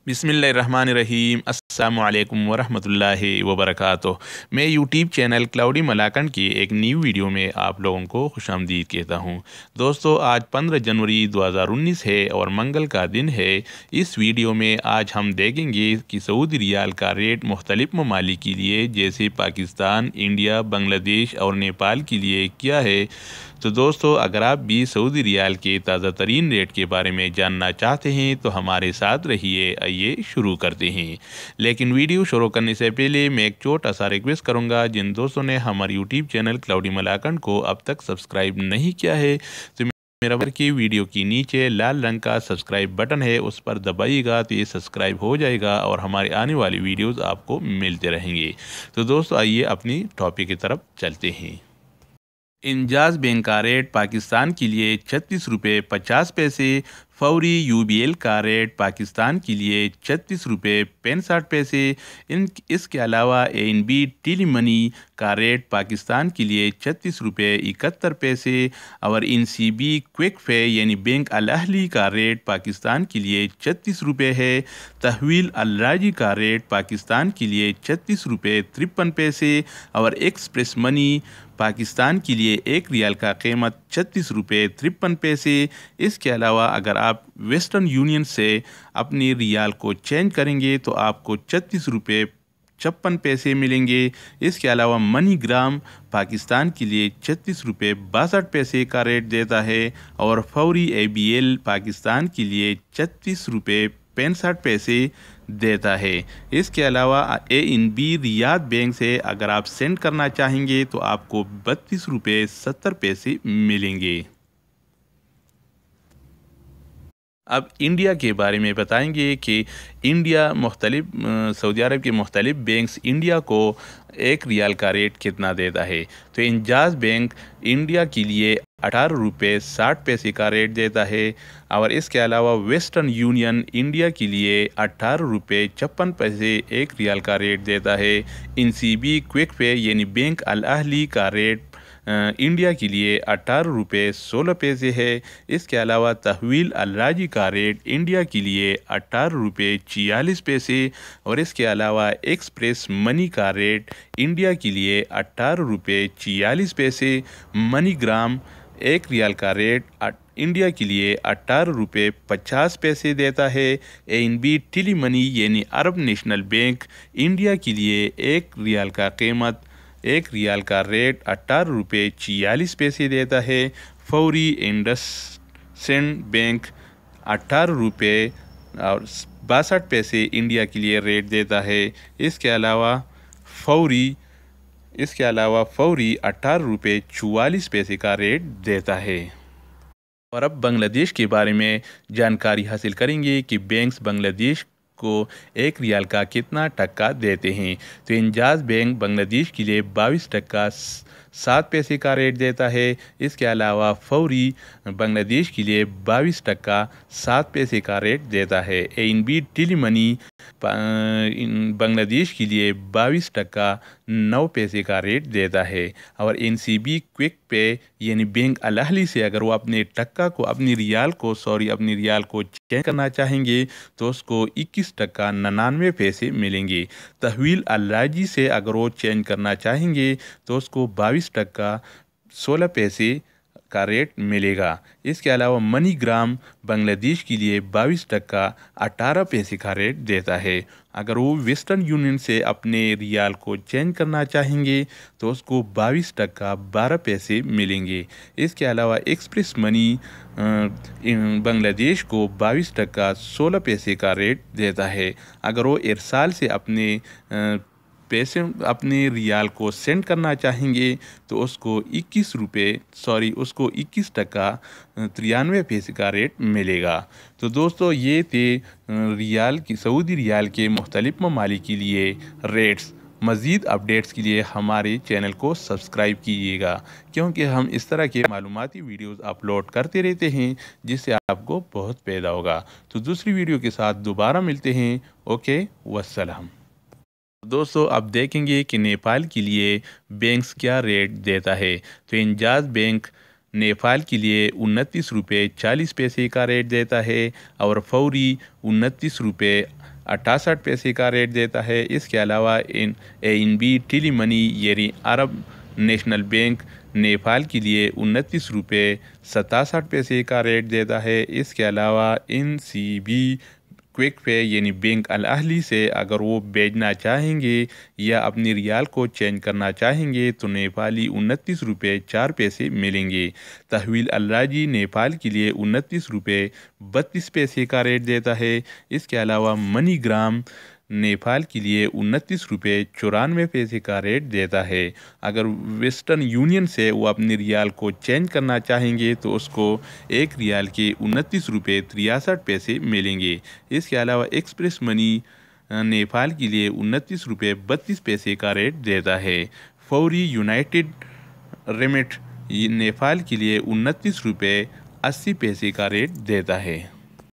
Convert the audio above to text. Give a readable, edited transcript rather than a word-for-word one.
बिस्मिल्लाहिर्रहमानिर्रहीम अस्सलामु अलैकुम वरहमतुल्लाहि वबरकातुह। मैं यूट्यूब चैनल क्लाउडी मलाकंड की एक न्यू वीडियो में आप लोगों को खुशामदीद कहता हूं। दोस्तों, आज 15 जनवरी 2019 है और मंगल का दिन है। इस वीडियो में आज हम देखेंगे कि सऊदी रियाल का रेट मुख्तलिफ ममालिक के लिए जैसे पाकिस्तान, इंडिया, बांग्लादेश और नेपाल के लिए क्या है। तो दोस्तों, अगर आप भी सऊदी रियाल के ताज़ा तरीन रेट के बारे में जानना चाहते हैं तो हमारे साथ रहिए। आइए शुरू करते हैं। लेकिन वीडियो शुरू करने से पहले मैं एक छोटा सा रिक्वेस्ट करूंगा, जिन दोस्तों ने हमारे यूट्यूब चैनल क्लाउडी मलाकंड को अब तक सब्सक्राइब नहीं किया है तो मेरा की वीडियो के नीचे लाल रंग का सब्सक्राइब बटन है, उस पर दबाइएगा तो ये सब्सक्राइब हो जाएगा और हमारी आने वाली वीडियोस आपको मिलते रहेंगे। तो दोस्तों, आइए अपनी टॉपिक की तरफ चलते हैं। इंजाज बैंक का रेट पाकिस्तान के लिए 36 रुपये 50 पैसे। फौरी यूबीएल का रेट पाकिस्तान के लिए 36 रुपये 65 पैसे। इसके अलावा एएनबी टेली मनी का रेट पाकिस्तान के लिए 36 रुपये 71 पैसे और एनसीबी क्विक पे यानी बैंक अल अहली का रेट पाकिस्तान के लिए 36 रुपये है। तहवील अल राजी का रेट पाकिस्तान के लिए 36 रुपये 53 पैसे और एक्सप्रेस मनी पाकिस्तान के लिए 1 रियाल का कीमत 36 रुपये 53 पैसे। इसके अलावा अगर आप वेस्टर्न यूनियन से अपनी रियाल को चेंज करेंगे तो आपको 36 रुपये 56 पैसे मिलेंगे। इसके अलावा मनी ग्राम पाकिस्तान के लिए 36 रुपये 62 पैसे का रेट देता है और फौरी एबीएल पाकिस्तान के लिए 36 रुपये 65 पैसे देता है। इसके अलावा एएनबी रियाद बैंक से अगर आप सेंड करना चाहेंगे तो आपको 32 रुपये 70 पैसे मिलेंगे। अब इंडिया के बारे में बताएंगे कि इंडिया मुख्तलिफ सऊदी अरब के मुख्तलिफ बैंक्स इंडिया को 1 रियाल का रेट कितना देता है। तो इंजाज बैंक इंडिया के लिए 18 रुपये 60 पैसे का रेट देता है और इसके अलावा वेस्टर्न यूनियन इंडिया के लिए 18 रुपये 56 पैसे 1 रियाल का रेट देता है। एनसीबी क्विक पे यानी बैंक अल अहली का रेट इंडिया के लिए 18 रुपये 16 पैसे है। इसके अलावा तहवील अल राजी का रेट इंडिया के लिए 18 रुपये 46 पैसे और इसके अलावा एक्सप्रेस मनी का रेट इंडिया के लिए 18 रुपये 46 पैसे। मनी ग्राम 1 रियाल का रेट इंडिया के लिए 18 रुपये 50 पैसे देता है। एएनबी टेली मनी यानी अरब नेशनल बैंक इंडिया के लिए 1 रियाल का कीमत 1 रियाल का रेट 18 रुपये 46 पैसे देता है। फौरी इंडसइंड बैंक 18 रुपये और 62 पैसे इंडिया के लिए रेट देता है। इसके अलावा फौरी 18 रुपये 44 पैसे का रेट देता है। और अब बांग्लादेश के बारे में जानकारी हासिल करेंगे कि बैंक्स बांग्लादेश को 1 रियाल का कितना टक्का देते हैं। तो इंजाज बैंक बांग्लादेश के लिए 22 टक्का 7 पैसे का रेट देता है। इसके अलावा फौरी बांग्लादेश के लिए 22 टक्का 7 पैसे का रेट देता है। एएनबी टेली मनी बांग्लादेश के लिए 22 टक्का 9 पैसे का रेट देता है और एनसीबी क्विक पे यानी बैंक अल अहली से अगर वो अपने रियाल को चेंज करना चाहेंगे तो उसको 21 टक्का 99 पैसे मिलेंगे। तहवील अल राजी से अगर वो चेंज करना चाहेंगे तो उसको 22 टक्का 16 पैसे का रेट मिलेगा। इसके अलावा मनी ग्राम बांग्लादेश के लिए 22 टक्का 18 पैसे का रेट देता है। अगर वो वेस्टर्न यूनियन से अपने रियाल को चेंज करना चाहेंगे तो उसको 22 टक्का 12 पैसे मिलेंगे। इसके अलावा एक्सप्रेस मनी बांग्लादेश को 22 टक्का 16 पैसे का रेट देता है। अगर वो इरसाल से अपने रियाल को सेंड करना चाहेंगे तो उसको 21 टक्का 93 पैसे का रेट मिलेगा। तो दोस्तों, ये थे सऊदी रियाल के मुख्तलिफ ममालिक के लिए रेट्स। मज़ीद अपडेट्स के लिए हमारे चैनल को सब्सक्राइब कीजिएगा क्योंकि हम इस तरह के मालूमाती वीडियोस अपलोड करते रहते हैं जिससे आपको बहुत फ़ायदा होगा। तो दूसरी वीडियो के साथ दोबारा मिलते हैं। ओके, वस्सलाम। दोस्तों, अब देखेंगे कि नेपाल के लिए बैंक्स क्या रेट देता है। तो इंजाज बैंक नेपाल के लिए 29 रुपये 40 पैसे का रेट देता है और फौरी 29 रुपये 68 पैसे का रेट देता है। इसके अलावा ANB टेली मनी यानी अरब नेशनल बैंक नेपाल के लिए 29 रुपये 67 पैसे का रेट देता है। इसके अलावा NCB क्विक पे यानी बैंक अल अहली से अगर वो भेजना चाहेंगे या अपनी रियाल को चेंज करना चाहेंगे तो नेपाली 29 रुपये 4 पैसे मिलेंगे। तहवील अल्लाजी नेपाल के लिए 29 रुपये 32 पैसे का रेट देता है। इसके अलावा मनीग्राम नेपाल के लिए 29 रुपये 94 पैसे का रेट देता है। अगर वेस्टर्न यूनियन से वो अपनी रियाल को चेंज करना चाहेंगे तो उसको एक रियाल के 29 रुपये 63 पैसे मिलेंगे। इसके अलावा एक्सप्रेस मनी नेपाल के लिए 29 रुपये 32 पैसे का रेट देता है। फौरी यूनाइटेड रेमिट नेपाल के लिए 29 रुपये 80 पैसे का रेट देता है।